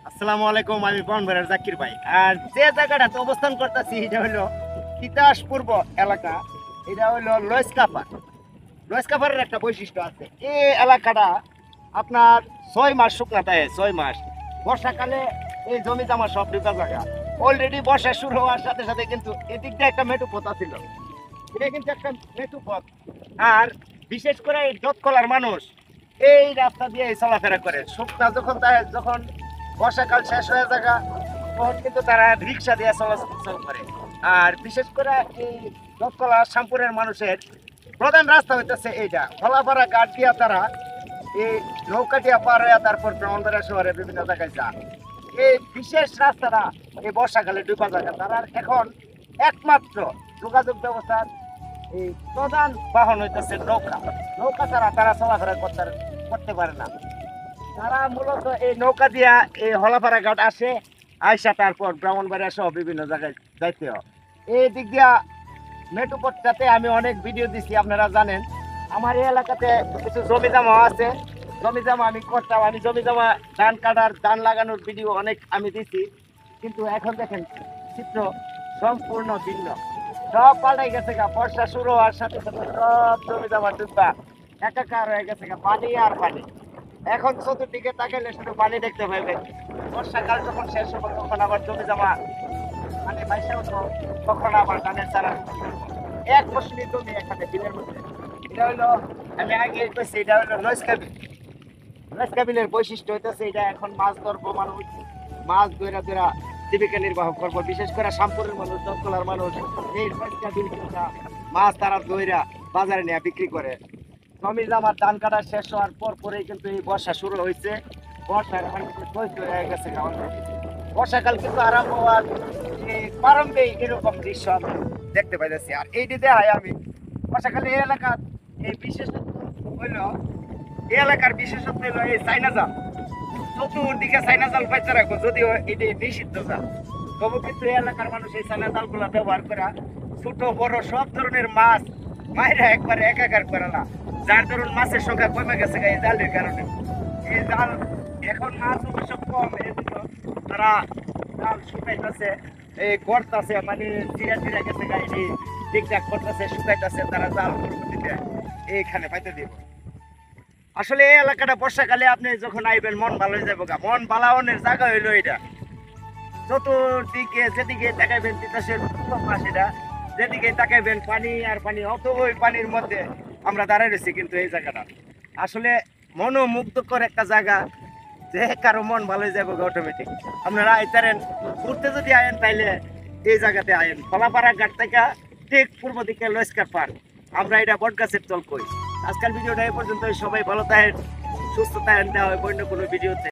আসসালামু আলাইকুম, আমি বনভেড়ার জাকির ভাই। আর যে জায়গাটাতে অবস্থান করতেছি এটা হলো তিতাস পূর্ব এলাকা। এটা হলো লস্কাপার। লস্কাপারের একটা বৈশিষ্ট্য আছে, এই এলাকাটা আপনার 6 মাস শুকনা থাকে। 6 মাস বর্ষাকালে এই জমি জমা সব ডুবে জায়গা। অলরেডি বর্ষা শুরু হওয়ার সাথে সাথে কিন্তু এদিক দিয়ে একটা মেটু পথ ছিল, এটা কিন্তু একটা মেটু পথ। আর বিশেষ করে এই দতকলার মানুষ এই রাস্তা দিয়ে চলাফেরা করে। শুকনা যখন বর্ষাকাল শেষ হয়ে যাগা তখন কিন্তু তারা রিক্সা দিয়ে চলাচল করে। আর বিশেষ করে এই দতকলা শ্যামপুরের মানুষের প্রধান রাস্তা হইতেছে এইটা খোলাপাড়া ঘাট দিয়া তারা এই নৌকা দিয়া পার হইয়া তারপর ব্রাহ্মণবাড়িয়া শহরে বিভিন্ন জায়গায় যান। এই বিশেষ রাস্তাটা এই বর্ষাকালে ডুবা জায়গা তারা এখন একমাত্র যোগাযোগ ব্যবস্থার এই প্রধান বাহন হইতেছে নৌকা। নৌকা ছাড়া তারা চলাফেরা করতে পারে না। তারা মূলত এই নৌকা দিয়া এই হলাপাড়া ঘাট আসে, আইসা তারপর ব্রাহ্মণবাড়িয়া সহ বিভিন্ন জায়গায় যাইতে হয়। এই দিক দিয়া মেটুপটটাতে আমি অনেক ভিডিও দিছি, আপনারা জানেন। আমার এই এলাকাতে কিছু জমি জমা আছে, জমি জমা আমি করতাম। আমি জমি জমা ধান কাটার ধান লাগানোর ভিডিও অনেক আমি দিছি, কিন্তু এখন দেখেন চিত্র সম্পূর্ণ ভিন্ন। সব পাল্টাই গেছে গা। বর্ষা শুরু হওয়ার সাথে সাথে সব জমি জমা ডুবা একাকার হয়ে গেছে গা, পানি আর পানি। এখন চতুর্দিকে তাকাইলে শুধু পানি দেখতে পাইবে। বর্ষাকাল যখন শেষ হবে তখন আবার জমি জমা মানে বাইশে উঠবো, তখন আবার ধানের চারা এক ফসলি জমি এখানে বিলের মধ্যে। এটা হলো আমি আগে কইছি, এটা হলো লস্কাবিল। লস্কাবিলের বৈশিষ্ট্য হইতেছে এটা এখন মাছ ধরবো মানুষ, মাছ ধরা ধরা জীবিকা নির্বাহ করবো। বিশেষ করে শ্যামপুরের মানুষ, দতকলার মানুষ এই লস্কাবিল মাছ তারা ধইরা বাজারে নিয়ে বিক্রি করে। জমি জামার ধান কাটা শেষ হওয়ার পর পরেই কিন্তু এই বর্ষা শুরু হয়েছে। বর্ষার এখন হয়ে গেছে। বর্ষাকাল কিন্তু আরম্ভ হওয়ার প্রারম্ভেই এরকম দৃশ্য আমি দেখতে পাইতেছি। আর এই দিকে আমি বর্ষাকালে এই এলাকার এই বিশেষত্ব হইল, এই এলাকার বিশেষত্ব হইল এই চাইনা জাল। চতুর্দিকে চাইনা জাল পাইতে রাখবো, যদিও এটি নিষিদ্ধ জাল, তবু কিন্তু এই এলাকার মানুষ এই চাইনা জালগুলা ব্যবহার করা ছোট বড় সব ধরনের মাছ মায়েরা একবারে একাকার করে না। যার ধরুন মাছের সংখ্যা কমে গেছে এই জালের কারণে। এই জাল এখন মাছ অবশ্য কম, এজন্য তারা জাল শুকাইতেছে, এই গড়তাছে, মানে চিরা চিরা গেছে গাড়ি ঠিকঠাক করতেছে, শুকাইতেছে তারা জাল পরবর্তীতে এইখানে পাইতে দিব। আসলে এই এলাকাটা বর্ষাকালে আপনি যখন আইবেন মন ভালো হয়ে যাবো গা। মন বালাওনের জায়গা হইলো এটা। চতুর্দিকে যেদিকে তাকাইবেন তিতাসের মাস, এটা যেদিকে তাকাইবেন পানি আর পানি। অত ওই পানির মধ্যে আমরা দাঁড়ায় রয়েছি, কিন্তু এই জায়গাটা আসলে মনোমুগ্ধকর একটা জায়গা, যে কারো মন ভালো হয়ে যাবে অটোমেটিক। আপনারা আইতারেন ঘুরতে যদি আয়েন তাইলে এই জায়গাতে আয়েন। খোলাপাড়া ঘাট থেকে ঠিক পূর্ব দিকে লস্কার পার্ক, আমরা এটা বটগাছের তল কই। আজকাল ভিডিওটা এই পর্যন্ত। সবাই ভালো থাকেন, সুস্থ থাকেন, দেওয়া হয় অন্য কোনো ভিডিওতে।